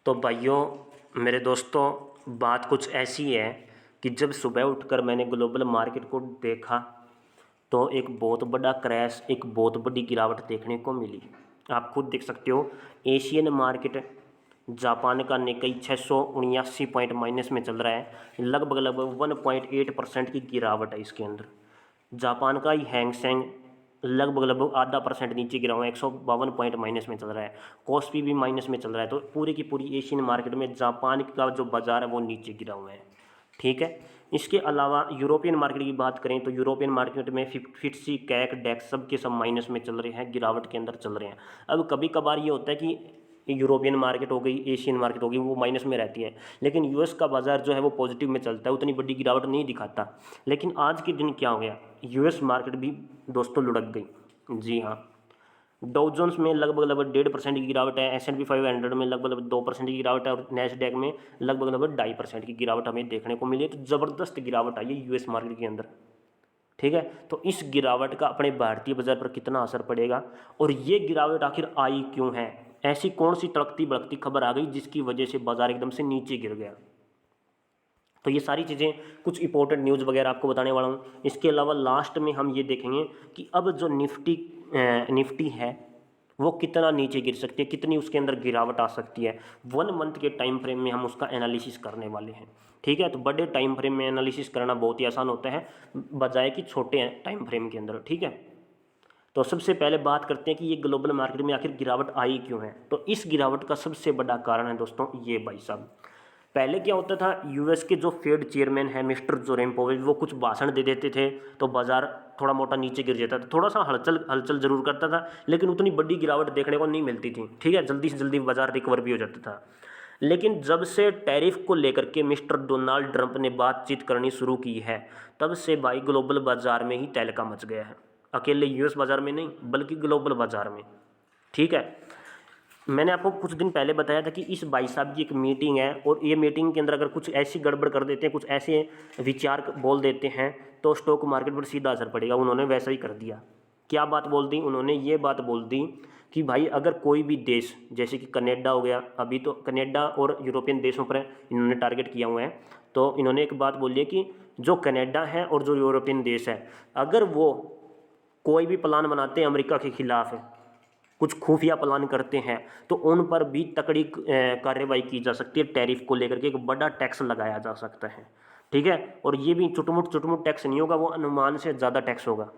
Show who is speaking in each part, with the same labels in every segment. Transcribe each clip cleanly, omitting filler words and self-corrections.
Speaker 1: तो भाइयों मेरे दोस्तों, बात कुछ ऐसी है कि जब सुबह उठकर मैंने ग्लोबल मार्केट को देखा तो एक बहुत बड़ा क्रैश, एक बहुत बड़ी गिरावट देखने को मिली। आप खुद देख सकते हो। एशियन मार्केट जापान का निकाई 679 पॉइंट माइनस में चल रहा है। लगभग लगभग 1.8% की गिरावट है इसके अंदर। जापान का ही हैंगसेंग लगभग लगभग आधा परसेंट नीचे गिरा हुआ है, 152 पॉइंट माइनस में चल रहा है। कॉस्पी भी माइनस में चल रहा है। तो पूरी की पूरी एशियन मार्केट में जापान का जो बाजार है वो नीचे गिरा हुआ है। ठीक है। इसके अलावा यूरोपियन मार्केट की बात करें तो यूरोपियन मार्केट में फिट्सी, कैक, डेक्स सब के सब माइनस में चल रहे हैं, गिरावट के अंदर चल रहे हैं। अब कभी कभार ये होता है कि यूरोपियन मार्केट हो गई, एशियन मार्केट हो गई, वो माइनस में रहती है, लेकिन यूएस का बाजार जो है वो पॉजिटिव में चलता है, उतनी बड़ी गिरावट नहीं दिखाता। लेकिन आज के दिन क्या हो गया, यूएस मार्केट भी दोस्तों लुढ़क गई। जी हाँ, डॉ जोन्स में लगभग लगभग 1.5% की गिरावट है, S&P 500 में लगभग लगभग 2% की गिरावट है और नैस्डैक में लगभग लगभग 2.5% की गिरावट हमें देखने को मिली है। तो ज़बरदस्त गिरावट आई है यूएस मार्केट के अंदर। ठीक है। तो इस गिरावट का अपने भारतीय बाजार पर कितना असर पड़ेगा और ये गिरावट आखिर आई क्यों है, ऐसी कौन सी तड़कती भड़कती खबर आ गई जिसकी वजह से बाजार एकदम से नीचे गिर गया। तो ये सारी चीज़ें, कुछ इंपॉर्टेंट न्यूज़ वगैरह आपको बताने वाला हूँ। इसके अलावा लास्ट में हम ये देखेंगे कि अब जो निफ्टी है वो कितना नीचे गिर सकती है, कितनी उसके अंदर गिरावट आ सकती है। 1 मंथ के टाइम फ्रेम में हम उसका एनालिसिस करने वाले हैं। ठीक है। तो बड़े टाइम फ्रेम में एनालिसिस करना बहुत ही आसान होता है बजाय कि छोटे टाइम फ्रेम के अंदर। ठीक है। तो सबसे पहले बात करते हैं कि ये ग्लोबल मार्केट में आखिर गिरावट आई क्यों है। तो इस गिरावट का सबसे बड़ा कारण है दोस्तों ये भाई साहब। पहले क्या होता था, यूएस के जो फेड चेयरमैन है मिस्टर जोरेम पोवेल, वो कुछ भाषण दे देते थे तो बाजार थोड़ा मोटा नीचे गिर जाता था, थोड़ा सा हलचल हलचल जरूर करता था, लेकिन उतनी बड़ी गिरावट देखने को नहीं मिलती थी। ठीक है। जल्दी से जल्दी बाजार रिकवर भी हो जाता था। लेकिन जब से टैरिफ को लेकर के मिस्टर डोनाल्ड ट्रंप ने बातचीत करनी शुरू की है, तब से भाई ग्लोबल बाजार में ही तहलका मच गया है। अकेले यूएस बाजार में नहीं बल्कि ग्लोबल बाजार में। ठीक है। मैंने आपको कुछ दिन पहले बताया था कि इस भाई साहब की एक मीटिंग है और ये मीटिंग के अंदर अगर कुछ ऐसी गड़बड़ कर देते हैं, कुछ ऐसे विचार बोल देते हैं तो स्टॉक मार्केट पर सीधा असर पड़ेगा। उन्होंने वैसा ही कर दिया। क्या बात बोल दी उन्होंने, ये बात बोल दी कि भाई अगर कोई भी देश, जैसे कि कनाडा हो गया, अभी तो कनाडा और यूरोपियन देशों पर इन्होंने टारगेट किया हुआ है, तो इन्होंने एक बात बोली है कि जो कनाडा है और जो यूरोपियन देश है, अगर वो कोई भी प्लान बनाते हैं अमेरिका के खिलाफ, कुछ खुफिया प्लान करते हैं, तो उन पर भी तकड़ी कार्रवाई की जा सकती है। टैरिफ को लेकर के एक बड़ा टैक्स लगाया जा सकता है। ठीक है। और ये भी चुटमुट टैक्स नहीं होगा, वो अनुमान से ज़्यादा टैक्स होगा।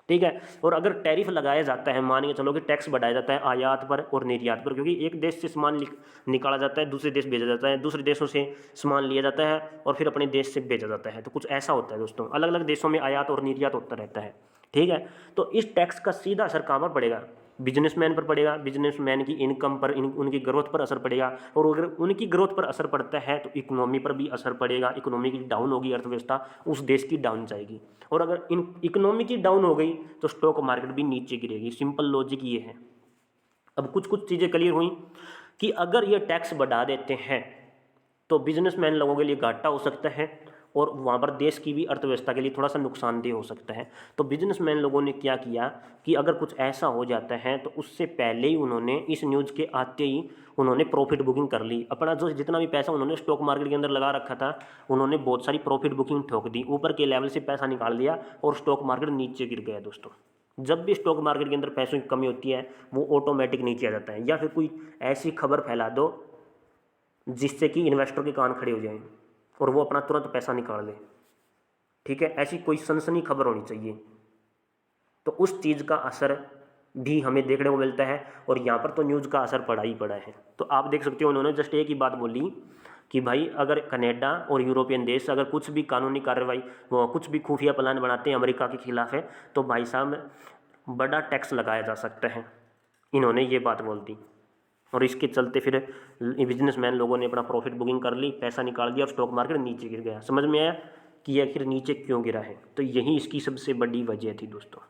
Speaker 1: ठीक है। और अगर टैरिफ लगाया जाता है, मान के चलो कि टैक्स बढ़ाया जाता है आयात पर और निर्यात पर, क्योंकि एक देश से सामान निकाला जाता है, दूसरे देश भेजा जाता है, दूसरे देशों से सामान लिया जाता है और फिर अपने देश से भेजा जाता है। तो कुछ ऐसा होता है दोस्तों, अलग अलग देशों में आयात और निर्यात होता रहता है। ठीक है। तो इस टैक्स का सीधा असर कहाँ पर पड़ेगा, बिजनेसमैन पर पड़ेगा, बिजनेसमैन की इनकम पर, उनकी ग्रोथ पर असर पड़ेगा। और अगर उनकी ग्रोथ पर असर पड़ता है तो इकोनॉमी पर भी असर पड़ेगा। इकोनॉमी की डाउन होगी, अर्थव्यवस्था उस देश की डाउन जाएगी। और अगर इन इकोनॉमी की डाउन हो गई तो स्टॉक मार्केट भी नीचे गिरेगी। सिंपल लॉजिक ये है। अब कुछ कुछ चीज़ें क्लियर हुई कि अगर ये टैक्स बढ़ा देते हैं तो बिजनेसमैन लोगों के लिए घाटा हो सकता है और वहाँ पर देश की भी अर्थव्यवस्था के लिए थोड़ा सा नुकसानदेह हो सकता है। तो बिजनेसमैन लोगों ने क्या किया कि अगर कुछ ऐसा हो जाता है तो उससे पहले ही उन्होंने, इस न्यूज़ के आते ही उन्होंने प्रॉफिट बुकिंग कर ली। अपना जो जितना भी पैसा उन्होंने स्टॉक मार्केट के अंदर लगा रखा था, उन्होंने बहुत सारी प्रॉफिट बुकिंग ठोक दी, ऊपर के लेवल से पैसा निकाल दिया और स्टॉक मार्केट नीचे गिर गया दोस्तों। जब भी स्टॉक मार्केट के अंदर पैसों की कमी होती है वो ऑटोमेटिक नीचे आ जाता है। या फिर कोई ऐसी खबर फैला दो जिससे कि इन्वेस्टर के कान खड़े हो जाएं और वो अपना तुरंत पैसा निकाल ले। ठीक है। ऐसी कोई सनसनी खबर होनी चाहिए, तो उस चीज़ का असर भी हमें देखने को मिलता है। और यहाँ पर तो न्यूज़ का असर पड़ा ही पड़ा है। तो आप देख सकते हो उन्होंने जस्ट एक ही बात बोली कि भाई अगर कनाडा और यूरोपियन देश अगर कुछ भी कानूनी कार्रवाई, वो कुछ भी खुफिया प्लान बनाते हैं अमेरिका के खिलाफ है, तो भाई साहब बड़ा टैक्स लगाया जा सकता है। इन्होंने ये बात बोल दी और इसके चलते फिर बिजनेसमैन लोगों ने अपना प्रॉफिट बुकिंग कर ली, पैसा निकाल दिया और स्टॉक मार्केट नीचे गिर गया। समझ में आया कि ये आखिर नीचे क्यों गिरा है। तो यही इसकी सबसे बड़ी वजह थी दोस्तों।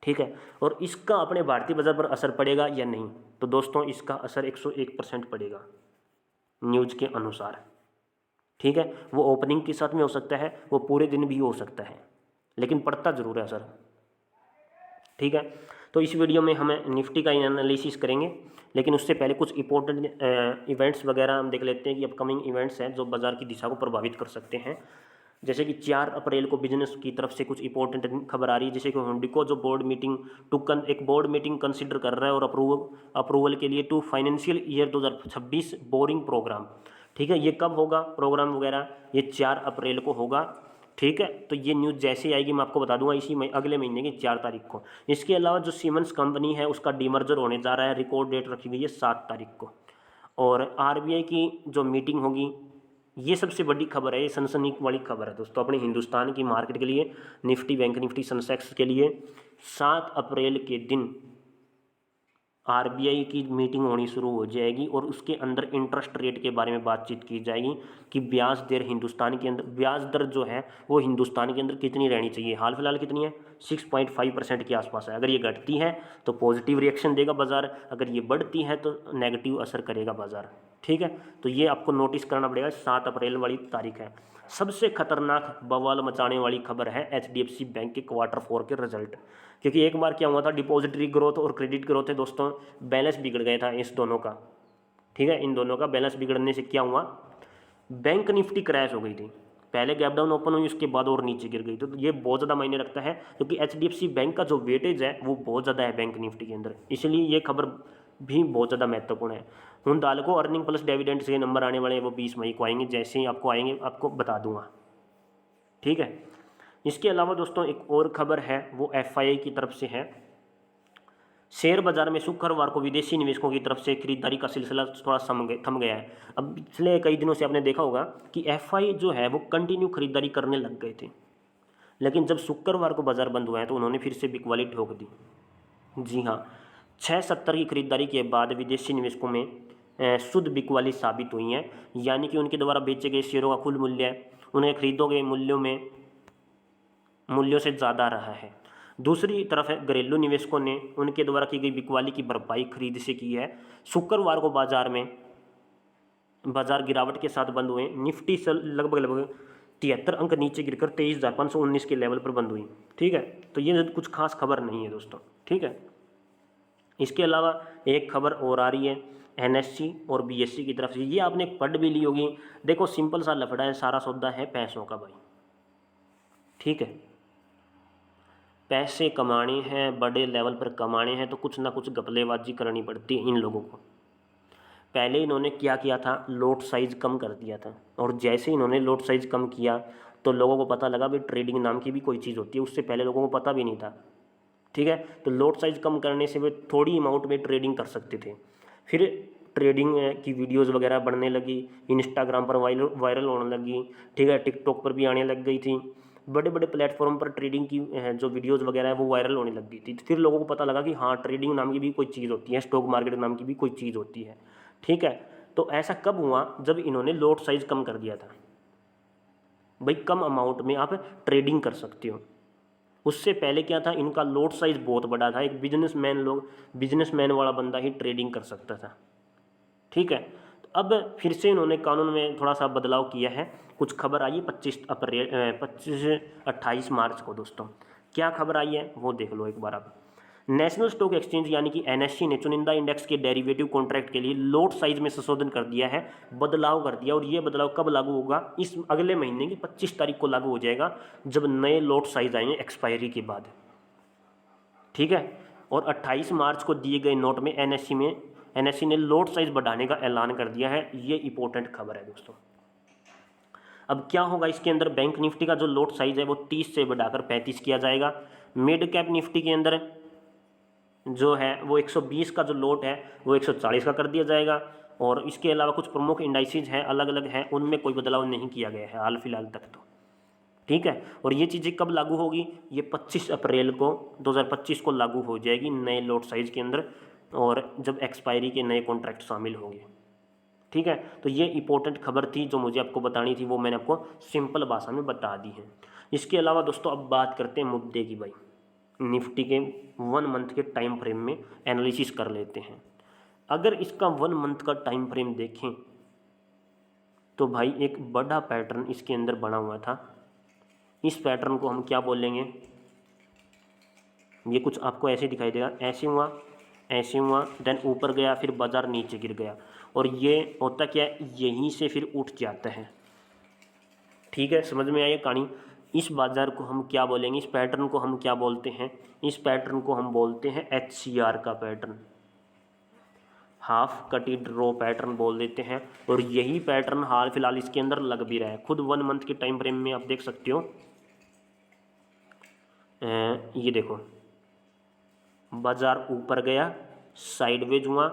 Speaker 1: ठीक है। और इसका अपने भारतीय बाजार पर असर पड़ेगा या नहीं, तो दोस्तों इसका असर 101% पड़ेगा न्यूज़ के अनुसार। ठीक है। वो ओपनिंग के साथ में हो सकता है, वो पूरे दिन भी हो सकता है, लेकिन पड़ता जरूर है असर। ठीक है। तो इस वीडियो में हम निफ्टी का एनालिसिस करेंगे, लेकिन उससे पहले कुछ इंपॉर्टेंट इवेंट्स वगैरह हम देख लेते हैं कि अपकमिंग इवेंट्स हैं जो बाजार की दिशा को प्रभावित कर सकते हैं। जैसे कि 4 अप्रैल को बिजनेस की तरफ से कुछ इंपॉर्टेंट खबर आ रही है, जैसे कि हुंडीको जो बोर्ड मीटिंग एक बोर्ड मीटिंग कंसिडर कर रहा है और अप्रूवल के लिए to financial year 2026 borrowing programme. ठीक है, ये कब होगा प्रोग्राम वगैरह, ये 4 अप्रैल को होगा। ठीक है, तो ये न्यूज़ जैसे ही आएगी मैं आपको बता दूंगा, अगले महीने की 4 तारीख को। इसके अलावा जो सीमेंस कंपनी है उसका डीमर्जर होने जा रहा है, रिकॉर्ड डेट रखी गई है 7 तारीख को। और आरबीआई की जो मीटिंग होगी, ये सबसे बड़ी खबर है, ये सनसनी वाली खबर है दोस्तों अपने हिंदुस्तान की मार्केट के लिए, निफ्टी, बैंक निफ्टी, सेंसेक्स के लिए। 7 अप्रैल के दिन आरबीआई की मीटिंग होनी शुरू हो जाएगी और उसके अंदर इंटरेस्ट रेट के बारे में बातचीत की जाएगी कि ब्याज दर हिंदुस्तान के अंदर, ब्याज दर जो है वो हिंदुस्तान के अंदर कितनी रहनी चाहिए। हाल फिलहाल कितनी है, 6.5% के आसपास है। अगर ये घटती है तो पॉजिटिव रिएक्शन देगा बाजार, अगर ये बढ़ती है तो नेगेटिव असर करेगा बाजार। ठीक है, तो ये आपको नोटिस करना पड़ेगा, 7 अप्रैल वाली तारीख है। सबसे खतरनाक बवाल मचाने वाली खबर है एचडीएफसी बैंक के Q4 के रिजल्ट, क्योंकि एक बार क्या हुआ था, डिपॉजिटरी ग्रोथ और क्रेडिट ग्रोथ है दोस्तों, बैलेंस बिगड़ गया था इस दोनों का। ठीक है, इन दोनों का बैलेंस बिगड़ने से क्या हुआ, बैंक निफ्टी क्रैश हो गई थी, पहले गैप डाउन ओपन हुई उसके बाद और नीचे गिर गई। तो ये बहुत ज़्यादा मायने रखता है, क्योंकि एचडीएफसी बैंक का जो वेटेज है वो बहुत ज़्यादा है बैंक निफ्टी के अंदर, इसलिए ये खबर भी बहुत ज़्यादा महत्वपूर्ण है। हिंडाल्को अर्निंग प्लस डिविडेंड से नंबर आने वाले हैं, वो 20 मई को आएंगे, जैसे ही आपको आएंगे आपको बता दूंगा। ठीक है, इसके अलावा दोस्तों एक और खबर है, वो एफआईआई की तरफ से है। शेयर बाजार में शुक्रवार को विदेशी निवेशकों की तरफ से खरीदारी का सिलसिला थोड़ा थम गया है। अब पिछले कई दिनों से आपने देखा होगा कि एफआई जो है वो कंटिन्यू खरीदारी करने लग गए थे, लेकिन जब शुक्रवार को बाजार बंद हुआ है तो उन्होंने फिर से बिकवाली ठोक दी। जी हाँ, 670 की खरीदारी के बाद विदेशी निवेशकों में शुद्ध बिकवाली साबित हुई हैं, यानी कि उनके द्वारा बेचे गए शेयरों का कुल मूल्य उन्हें खरीदोगे मूल्यों से ज़्यादा रहा है। दूसरी तरफ है घरेलू निवेशकों ने उनके द्वारा की गई बिकवाली की भरपाई खरीद से की है। शुक्रवार को बाजार गिरावट के साथ बंद हुए, निफ्टी से लगभग 73 अंक नीचे गिरकर 23,519 के लेवल पर बंद हुई। ठीक है, तो ये कुछ खास खबर नहीं है दोस्तों। ठीक है, इसके अलावा एक खबर और आ रही है एनएससी और बीएससी की तरफ से, ये आपने पढ़ भी ली होगी। देखो सिंपल सा लफड़ा है, सारा सौदा है पैसों का भाई। ठीक है, पैसे कमाने हैं, बड़े लेवल पर कमाने हैं, तो कुछ ना कुछ गपलेबाजी करनी पड़ती है इन लोगों को। पहले इन्होंने क्या किया था, लोट साइज़ कम कर दिया था, और जैसे इन्होंने लोट साइज़ कम किया तो लोगों को पता लगा भाई ट्रेडिंग नाम की भी कोई चीज़ होती है, उससे पहले लोगों को पता भी नहीं था। ठीक है, तो लोट साइज़ कम करने से वे थोड़ी अमाउंट में ट्रेडिंग कर सकते थे। फिर ट्रेडिंग की वीडियोस वगैरह बनने लगी, इंस्टाग्राम पर वायरल होने लगी। ठीक है, टिकटॉक पर भी आने लग गई थी, बड़े बड़े प्लेटफॉर्म पर ट्रेडिंग की जो वीडियोस वगैरह है वो वायरल होने लग गई थी। फिर लोगों को पता लगा कि हाँ ट्रेडिंग नाम की भी कोई चीज़ होती है, स्टॉक मार्केट नाम की भी कोई चीज़ होती है। ठीक है, तो ऐसा कब हुआ, जब इन्होंने लोट साइज़ कम कर दिया था। भाई कम अमाउंट में आप ट्रेडिंग कर सकते हो। उससे पहले क्या था, इनका लोट साइज़ बहुत बड़ा था, एक बिजनेसमैन वाला बंदा ही ट्रेडिंग कर सकता था। ठीक है, तो अब फिर से इन्होंने कानून में थोड़ा सा बदलाव किया है। कुछ खबर आई है 28 मार्च को दोस्तों, क्या खबर आई है वो देख लो एक बार आप। नेशनल स्टॉक एक्सचेंज यानी कि एनएससी ने चुनिंदा इंडेक्स के डेरिवेटिव कॉन्ट्रैक्ट के लिए लोट साइज में संशोधन कर दिया है, बदलाव कर दिया। और ये बदलाव कब लागू होगा, इस अगले महीने की 25 तारीख को लागू हो जाएगा, जब नए लोट साइज आएंगे एक्सपायरी के बाद। ठीक है, और 28 मार्च को दिए गए नोट में एनएससी ने लोट साइज बढ़ाने का ऐलान कर दिया है। ये इंपॉर्टेंट खबर है दोस्तों। अब क्या होगा इसके अंदर, बैंक निफ्टी का जो लोट साइज है वो 30 से बढ़ाकर 35 किया जाएगा। मिड कैप निफ्टी के अंदर जो है वो 120 का जो लोट है वो 140 का कर दिया जाएगा। और इसके अलावा कुछ प्रमुख इंडाइसिस हैं, अलग अलग हैं, उनमें कोई बदलाव नहीं किया गया है हाल फिलहाल तक तो। ठीक है, और ये चीज़ें कब लागू होगी, ये 25 अप्रैल को 2025 को लागू हो जाएगी नए लोट साइज के अंदर, और जब एक्सपायरी के नए कॉन्ट्रैक्ट शामिल होंगे। ठीक है, तो ये इंपॉर्टेंट खबर थी जो मुझे आपको बतानी थी, वो मैंने आपको सिंपल भाषा में बता दी है। इसके अलावा दोस्तों अब बात करते हैं मुद्दे की। भाई निफ्टी के 1 मंथ के टाइम फ्रेम में एनालिसिस कर लेते हैं। अगर इसका 1 मंथ का टाइम फ्रेम देखें तो भाई एक बड़ा पैटर्न इसके अंदर बना हुआ था। इस पैटर्न को हम क्या बोलेंगे, ये कुछ आपको ऐसे दिखाई देगा, ऐसे हुआ, देन ऊपर गया, फिर बाजार नीचे गिर गया, और ये होता क्या है, यहीं से फिर उठ जाता है। ठीक है, समझ में आई कहानी। इस बाजार को हम क्या बोलेंगे, इस पैटर्न को हम क्या बोलते हैं, इस पैटर्न को हम बोलते हैं HCR का पैटर्न, हाफ कटेड रो पैटर्न बोल देते हैं। और यही पैटर्न हाल फिलहाल इसके अंदर लग भी रहा है। खुद 1 मंथ के टाइम फ्रेम में आप देख सकते हो, ये देखो, बाजार ऊपर गया, साइडवेज हुआ,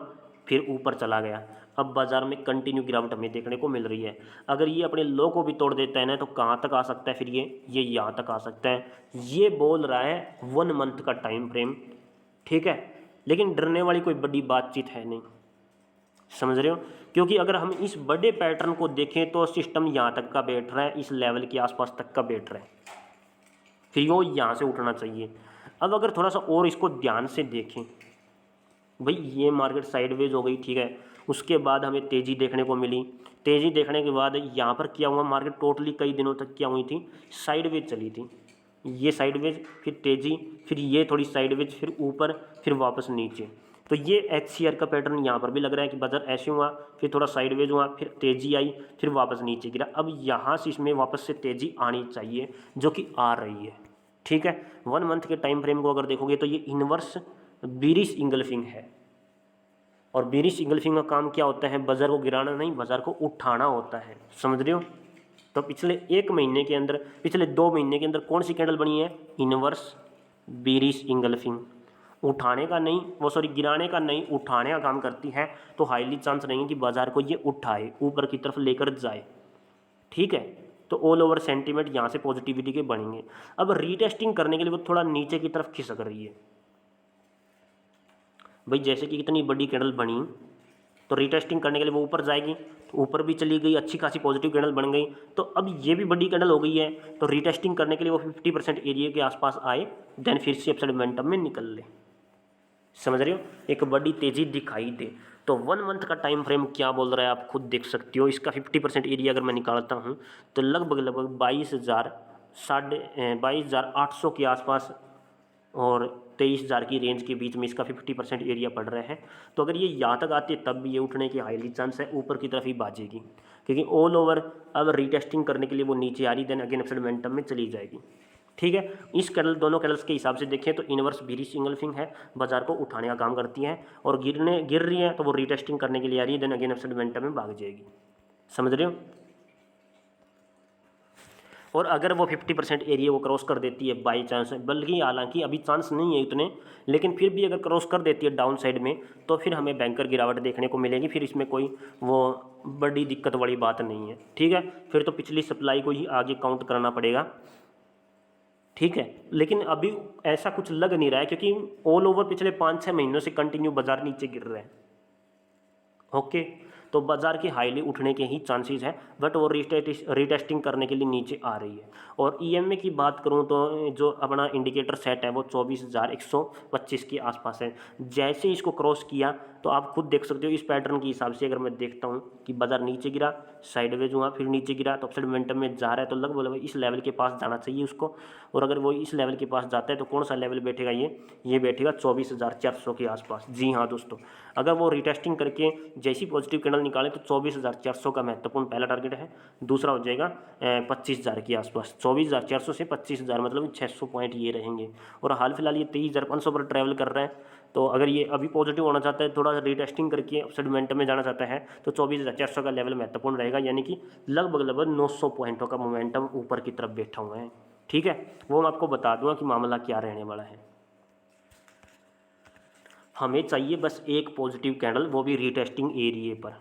Speaker 1: फिर ऊपर चला गया। अब बाजार में कंटिन्यू गिरावट हमें देखने को मिल रही है। अगर ये अपने लो को भी तोड़ देता है ना, तो कहाँ तक आ सकता है फिर ये यहाँ तक आ सकता है। ये बोल रहा है 1 मंथ का टाइम फ्रेम, ठीक है। लेकिन डरने वाली कोई बड़ी बातचीत है नहीं, समझ रहे हो, क्योंकि अगर हम इस बड़े पैटर्न को देखें तो सिस्टम यहाँ तक का बैठ रहा है, इस लेवल के आसपास तक का बैठ रहा है, फिर वो यहाँ से उठना चाहिए। अब अगर थोड़ा सा और इसको ध्यान से देखें, भाई ये मार्केट साइडवेज हो गई, ठीक है, उसके बाद हमें तेज़ी देखने को मिली। तेज़ी देखने के बाद यहाँ पर क्या हुआ, मार्केट टोटली कई दिनों तक क्या हुई थी, साइडवेज चली थी। ये साइडवेज, फिर तेज़ी, फिर ये थोड़ी साइडवेज, फिर ऊपर, फिर वापस नीचे। तो ये HCR का पैटर्न यहाँ पर भी लग रहा है कि बाजार ऐसे हुआ, फिर थोड़ा साइडवेज हुआ, फिर तेज़ी आई, फिर वापस नीचे गिरा। अब यहाँ से इसमें वापस से तेज़ी आनी चाहिए, जो कि आ रही है, ठीक है। 1 मंथ के टाइम फ्रेम को अगर देखोगे तो ये इन्वर्स बीरिश इंगल्फिंग है। और बीरिश इंगल्फिंग का काम क्या होता है, बाजार को गिराना नहीं, बाजार को उठाना होता है, समझ रहे हो। तो पिछले 1 महीने के अंदर, पिछले 2 महीने के अंदर कौन सी कैंडल बनी है, इन्वर्स बीरिश इंगल्फिंग। उठाने का नहीं, वो सॉरी गिराने का नहीं, उठाने का काम करती है। तो हाईली चांस नहीं है कि बाजार को ये उठाए, ऊपर की तरफ लेकर जाए, ठीक है। तो ऑल ओवर सेंटीमेंट यहाँ से पॉजिटिविटी के बनेंगे। अब रीटेस्टिंग करने के लिए वो थोड़ा नीचे की तरफ खिसक रही है। भाई जैसे कि इतनी बड़ी कैंडल बनी, तो रीटेस्टिंग करने के लिए वो ऊपर जाएगी, तो ऊपर भी चली गई, अच्छी खासी पॉजिटिव कैंडल बन गई। तो अब ये भी बड़ी कैंडल हो गई है, तो रीटेस्टिंग करने के लिए वो 50% एरिया के आसपास आए, देन फिर से अपसाइड मोमेंटम में निकल ले, समझ रहे हो, एक बड़ी तेज़ी दिखाई दे। तो 1 मंथ का टाइम फ्रेम क्या बोल रहा है आप खुद देख सकते हो। इसका 50% एरिया अगर मैं निकालता हूँ तो लगभग 22,800 के आसपास और 23,000 की रेंज के बीच में इसका 50% एरिया पड़ रहा है। तो अगर ये यहाँ तक आती है तब भी ये उठने की हाईली चांस है, ऊपर की तरफ ही बाजेगी, क्योंकि ऑल ओवर अब रीटेस्टिंग करने के लिए वो नीचे आ रही, देन अगेन अपसाइड मोमेंटम में चली जाएगी, ठीक है। इस कैंडल, दोनों कैंडल्स के हिसाब से देखें तो इन्वर्स बीरिश इंगल्फिंग है, बाजार को उठाने का काम करती है, और गिर रही है तो वो रीटेस्टिंग करने के लिए आ रही है, देन अगेन अपसाइड मोमेंटम में भाग जाएगी, समझ रहे हो। और अगर वो 50% एरिया को क्रॉस कर देती है बाई चांस, बल्कि हालांकि अभी चांस नहीं है इतने, लेकिन फिर भी अगर क्रॉस कर देती है डाउन साइड में, तो फिर हमें बैंकर गिरावट देखने को मिलेगी। फिर इसमें कोई वो बड़ी दिक्कत वाली बात नहीं है, ठीक है। फिर तो पिछली सप्लाई को ही आगे काउंट करना पड़ेगा, ठीक है। लेकिन अभी ऐसा कुछ लग नहीं रहा है, क्योंकि ऑल ओवर पिछले 5-6 महीनों से कंटिन्यू बाजार नीचे गिर रहे हैं, ओके। तो बाजार की हाईली उठने के ही चांसेस है, बट वो रीटेस्टिंग करने के लिए नीचे आ रही है। और EMA की बात करूं तो जो अपना इंडिकेटर सेट है वो 24,125 के आसपास है। जैसे इसको क्रॉस किया तो आप खुद देख सकते हो, इस पैटर्न के हिसाब से अगर मैं देखता हूं कि बाजार नीचे गिरा, साइडवेज हुआ, फिर नीचे गिरा, तो अपसाइड मोमेंटम में जा रहा है, तो लगभग इस लेवल के पास जाना चाहिए उसको। और अगर वो इस लेवल के पास जाता है तो कौन सा लेवल बैठेगा, ये बैठेगा 24,400 के आसपास। जी हाँ दोस्तों, अगर वो रिटेस्टिंग करके जैसी पॉजिटिव कैंडल निकाले तो 24,400 का महत्वपूर्ण पहला टारगेट है। दूसरा हो जाएगा 25,000 के आसपास। 24,400 से 25,000 मतलब 600 पॉइंट ये रहेंगे। और हाल फिलहाल ये 23,500 पर ट्रैवल कर रहा है। तो अगर ये अभी पॉजिटिव होना चाहता है, थोड़ा रिटेस्टिंग करके अपसाइड मोमेंटम में जाना चाहता है, तो 24,400 का लेवल महत्वपूर्ण रहेगा, यानी कि लगभग 900 पॉइंटों का मोमेंटम ऊपर की तरफ बैठा हुआ है, ठीक है। वो मैं आपको बता दूंगा कि मामला क्या रहने वाला है। हमें चाहिए बस एक पॉजिटिव कैंडल, वो भी रीटेस्टिंग एरिया पर।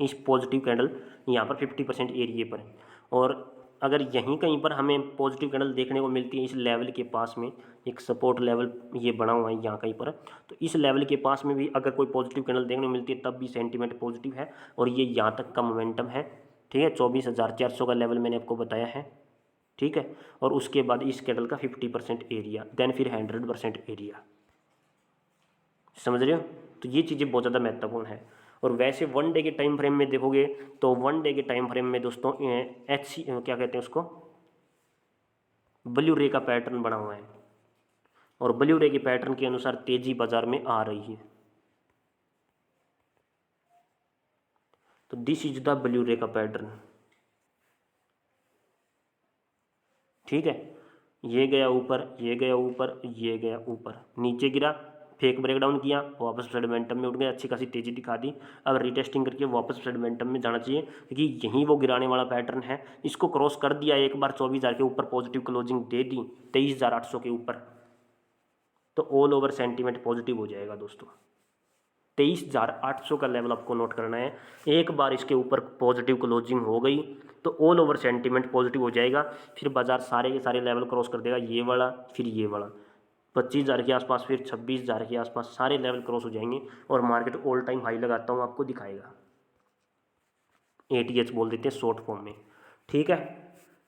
Speaker 1: इस पॉजिटिव कैंडल यहाँ पर 50% एरिया पर है, और अगर यहीं कहीं पर हमें पॉजिटिव कैंडल देखने को मिलती है, इस लेवल के पास में एक सपोर्ट लेवल ये बना हुआ है यहाँ कहीं पर, तो इस लेवल के पास में भी अगर कोई पॉजिटिव कैंडल देखने को मिलती है तब भी सेंटीमेंट पॉजिटिव है, और ये यहाँ तक का मोमेंटम है, ठीक है। 24,400 का लेवल मैंने आपको बताया है, ठीक है। और उसके बाद इस कैंडल का 50% एरिया, देन फिर 100% एरिया, समझ रहे हो। तो ये चीज़ें बहुत ज़्यादा महत्वपूर्ण है। और वैसे 1 डे के टाइम फ्रेम में देखोगे तो 1 डे के टाइम फ्रेम में दोस्तों क्या कहते हैं उसको, ब्लू रे का पैटर्न बना हुआ है। और ब्लू रे के पैटर्न के अनुसार तेजी बाजार में आ रही है। तो दिस इज द ब्लू रे का पैटर्न, ठीक है। ये गया ऊपर, ये गया ऊपर, ये गया ऊपर, नीचे गिरा, फेक ब्रेकडाउन किया, वापस सेडमेंटम में उठ गया, अच्छी खासी तेजी दिखा दी। अब रिटेस्टिंग करके वापस सेडमेंटम में जाना चाहिए, क्योंकि यहीं वो गिराने वाला पैटर्न है। इसको क्रॉस कर दिया एक बार, 24,000 के ऊपर पॉजिटिव क्लोजिंग दे दी, 23,800 के ऊपर, तो ऑल ओवर सेंटीमेंट पॉजिटिव हो जाएगा दोस्तों। 23,800 का लेवल आपको नोट करना है। एक बार इसके ऊपर पॉजिटिव क्लोजिंग हो गई तो ऑल ओवर सेंटीमेंट पॉजिटिव हो जाएगा। फिर बाजार सारे के सारे लेवल क्रॉस कर देगा, ये वाला, फिर ये वाला, 25,000 के आसपास, फिर 26,000 के आसपास सारे लेवल क्रॉस हो जाएंगे और मार्केट ऑल टाइम हाई लगाता हूँ आपको दिखाएगा। ATH बोल देते हैं शॉर्ट फॉर्म में, ठीक है।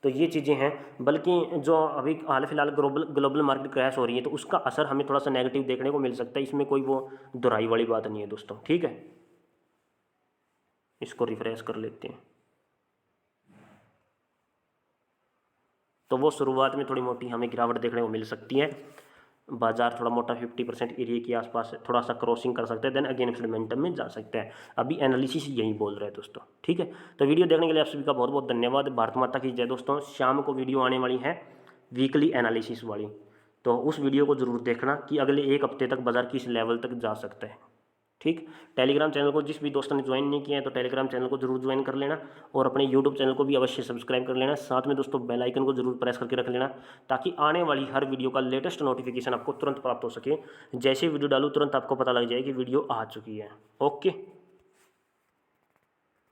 Speaker 1: तो ये चीज़ें हैं। बल्कि जो अभी हाल फिलहाल ग्लोबल मार्केट क्रैश हो रही है तो उसका असर हमें थोड़ा सा नेगेटिव देखने को मिल सकता है, इसमें कोई वो दोहराई वाली बात नहीं है दोस्तों, ठीक है। इसको रिफ्रेश कर लेते हैं। तो वो शुरुआत में थोड़ी मोटी हमें गिरावट देखने को मिल सकती है, बाजार थोड़ा मोटा 50% एरिया के आसपास थोड़ा सा क्रॉसिंग कर सकते हैं, देन अगेन मोमेंटम में जा सकते हैं। अभी एनालिसिस यही बोल रहे हैं दोस्तों, ठीक है। तो वीडियो देखने के लिए आप सभी का बहुत बहुत धन्यवाद। भारत माता की जय दोस्तों। शाम को वीडियो आने वाली है वीकली एनालिसिस वाली, तो उस वीडियो को ज़रूर देखना कि अगले एक हफ्ते तक बाजार किस लेवल तक जा सकता है, ठीक। टेलीग्राम चैनल को जिस भी दोस्तों ने ज्वाइन नहीं किया है तो टेलीग्राम चैनल को जरूर ज्वाइन कर लेना और अपने यूट्यूब चैनल को भी अवश्य सब्सक्राइब कर लेना। साथ में दोस्तों बेल आइकन को जरूर प्रेस करके रख लेना ताकि आने वाली हर वीडियो का लेटेस्ट नोटिफिकेशन आपको तुरंत प्राप्त हो सके। जैसे वीडियो डालूँ तुरंत आपको पता लग जाए कि वीडियो आ चुकी है। ओके।